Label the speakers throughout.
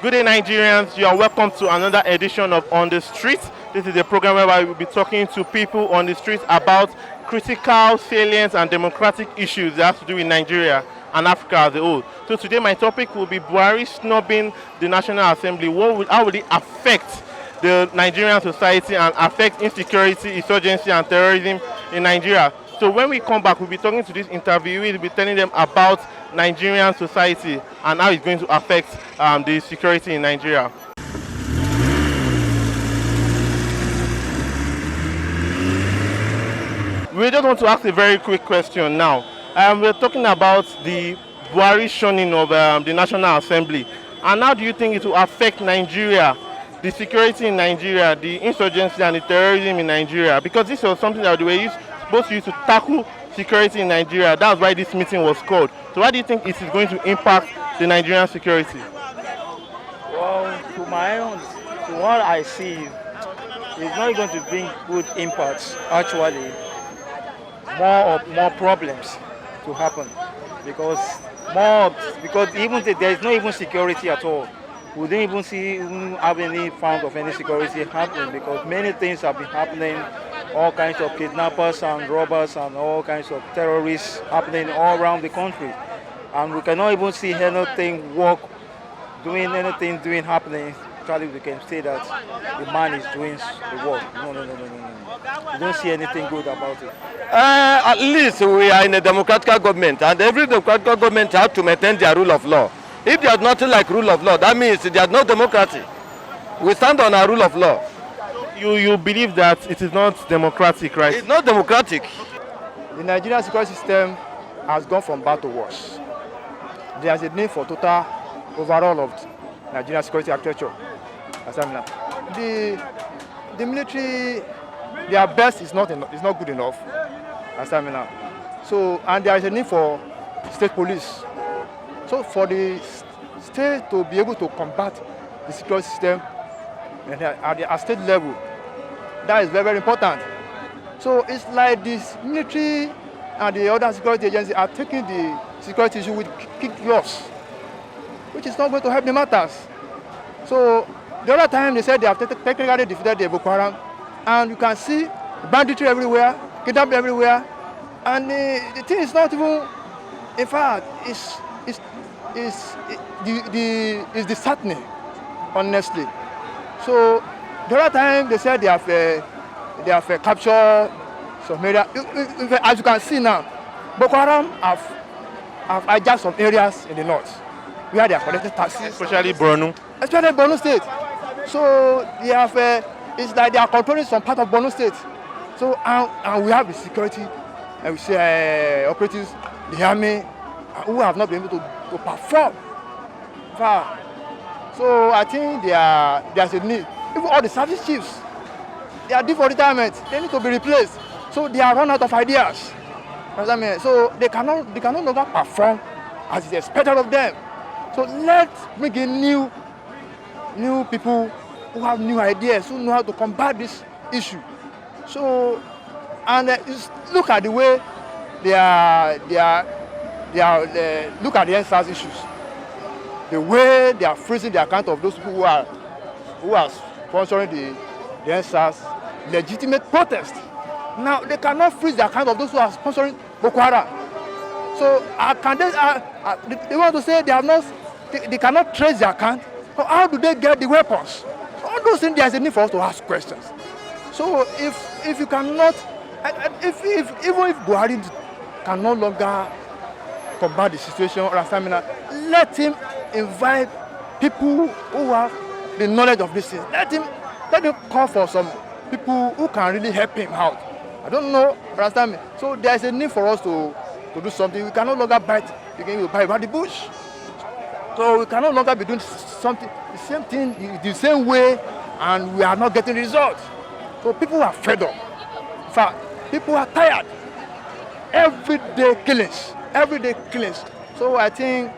Speaker 1: Good day, Nigerians. You are welcome to another edition of On the Street. This is a program where we will be talking to people on the streets about critical, salient, and democratic issues that have to do with Nigeria and Africa as a whole. So today, my topic will be Buhari snubbing the National Assembly. How will it affect the Nigerian society and affect insecurity, insurgency, and terrorism in Nigeria? So when we come back, we'll be talking to this interviewee. We'll be telling them about Nigerian society and how it's going to affect the security in Nigeria. We just want to ask a very quick question now. We're talking about the Buhari shunning of the National Assembly. And how do you think it will affect Nigeria, the security in Nigeria, the insurgency and the terrorism in Nigeria? Because this was something that we were supposed to use to tackle security in Nigeria. That's why this meeting was called. So why do you think it is going to impact the Nigerian security?
Speaker 2: Well, to what I see, it's not going to bring good impacts. Actually, more problems to happen because even there is no even security at all. We didn't even have any found of any security happening because many things have been happening. All kinds of kidnappers and robbers and all kinds of terrorists happening all around the country. And we cannot even see anything happening. Actually, we can say that the man is doing the work. No. We don't see anything good about it.
Speaker 3: At least we are in a democratic government, and every democratic government has to maintain their rule of law. If there's nothing like rule of law, that means there's no democracy. We stand on our rule of law.
Speaker 1: You believe that it is not democratic, right?
Speaker 3: It's not democratic.
Speaker 4: The Nigerian security system has gone from bad to worse. There is a need for total overhaul of Nigerian security architecture. The military, their best is not good enough. So, and there is a need for state police. So for the state to be able to combat the security system at the state level, that is very, very important. So it's like this military and the other security agencies are taking the security issue with kick gloves, which is not going to help the matters. So the other time they said they have technically defeated the Boko Haram, and you can see banditry everywhere, kidnapping everywhere, and the thing is not even, in fact, it's disheartening, honestly. So the other time they said they have captured some area. As you can see now, Boko Haram have hijacked some areas in the north where they are collecting taxes.
Speaker 1: Especially Borno.
Speaker 4: Especially Borno State. So they have, it's like they are controlling some part of Borno State. So and we have the security, and we see operatives, the army, who have not been able to perform. So I think there's a need. Even all the service chiefs, they are due for retirement. They need to be replaced. So they are run out of ideas. So they cannot no longer perform as is expected of them. So let's bring in new people who have new ideas, who know how to combat this issue. So, and look at the way they are look at the NSAS issues. The way they are freezing the account of those people who are sponsoring the NSAS legitimate protest. Now they cannot freeze the account of those who are sponsoring Boko Haram. So they want to say they cannot trace the account. So how do they get the weapons? All those things, there's a need for us to ask questions. So if you cannot, even if Buhari can no longer combat the situation or stamina, let him invite people who have the knowledge of this thing. Let him call for some people who can really help him out. I don't know, understand me? So there's a need for us to do something. We can no longer bite by the bush. So we can no longer be doing something, the same thing, the same way, and we are not getting results. So people are fed up. In fact, people are tired. Everyday killings. So I think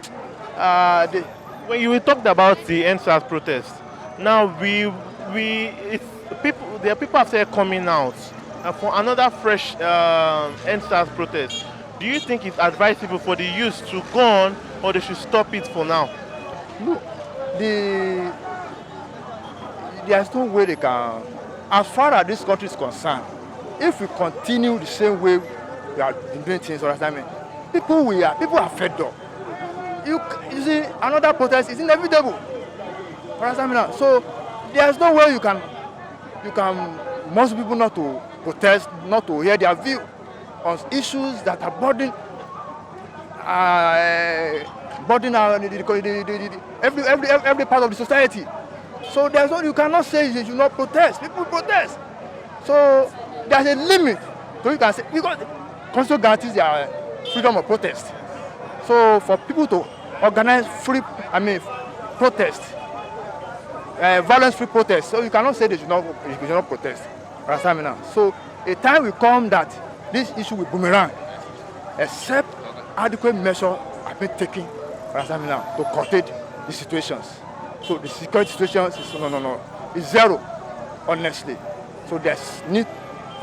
Speaker 1: when you talked about the NSAS protest, now there are people have started coming out for another fresh NSAS protest. Do you think it's advisable for the youth to go on, or they should stop it for now?
Speaker 4: Look, there's no way they can, as far as this country is concerned, if we continue the same way we are doing things all the time, people are fed up. You see, another protest is inevitable. Understand me now? So there's no way you can most people not to protest, not to hear their view on issues that are burdening every part of the society. So there's no, you cannot say you should not protest. People protest. So there's a limit. So you can say, because the Constitution guarantees their freedom of protest. So for people to organize protest, violence-free protest, so you cannot say they should not protest. Understand me now? So a time will come that this issue will boomerang, except adequate measures have been taken, understand me now, to curtail the situations. So the security situation is zero, honestly. So there's need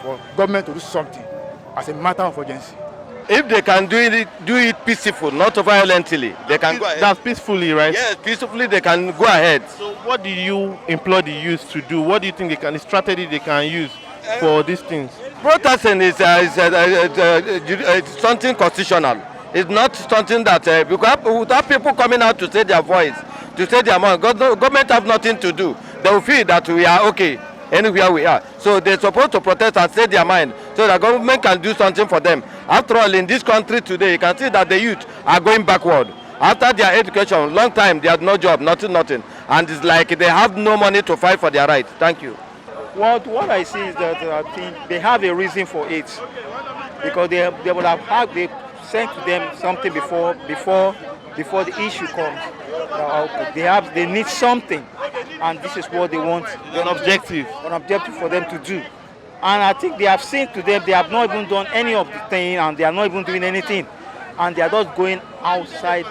Speaker 4: for government to do something as a matter of urgency.
Speaker 3: If they can do it peaceful, not violently, they can go ahead.
Speaker 1: That's peacefully, right?
Speaker 3: Yes, peacefully they can go ahead.
Speaker 1: So what do you implore the youth to do? What do you think the strategy they can use for these things?
Speaker 3: Protesting is something constitutional. It's not something that, because without people coming out to say their voice, to say their mind, government have nothing to do. They will feel that we are okay anywhere we are. So they're supposed to protest and say their mind so that government can do something for them. After all, in this country today, you can see that the youth are going backward. After their education, long time, they have no job, nothing. And it's like they have no money to fight for their rights. Thank you.
Speaker 2: What I see is that I think they have a reason for it. Because they would have they sent to them something before the issue comes. They need something, and this is what they want.
Speaker 1: An objective
Speaker 2: For them to do. And I think they have seen to them, they have not even done any of the thing, and they are not even doing anything, and they are just going outside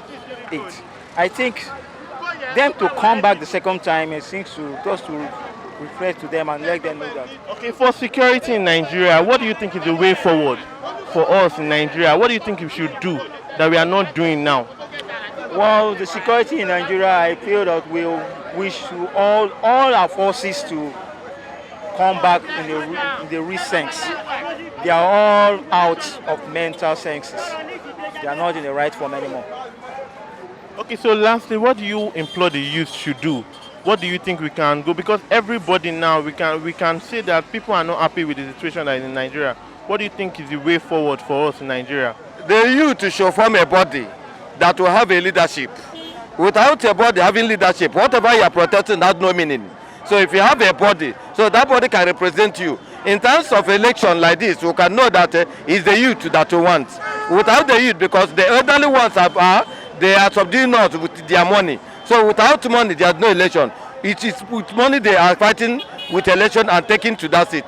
Speaker 2: it. I think them to come back the second time, it seems to just to reflect to them and let them know that.
Speaker 1: Okay, for security in Nigeria, what do you think is the way forward for us in Nigeria? What do you think we should do that we are not doing now?
Speaker 2: Well, the security in Nigeria, I feel that we should all our forces to come back in the real sense. They are all out of mental senses. They are not in the right form anymore.
Speaker 1: Okay, so lastly, what do you implore the youth should do? What do you think we can go? Because everybody now, we can say that people are not happy with the situation that is in Nigeria. What do you think is the way forward for us in Nigeria?
Speaker 3: The youth should form a body that will have a leadership. Without a body having leadership, whatever you are protesting has no meaning. So if you have a body, so that body can represent you. In terms of election like this, we can know that it's the youth that we want. Without the youth, because the elderly ones they are subduing us with their money. So without money, there's no election. It is with money they are fighting with election and taking to that seat.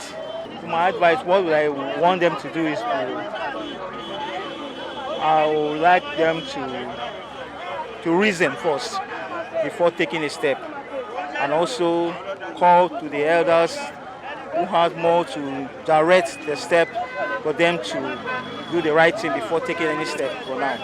Speaker 2: My advice, what I want them to do is I would like them to reason first before taking a step, and also call to the elders who have more to direct the step for them to do the right thing before taking any step for now.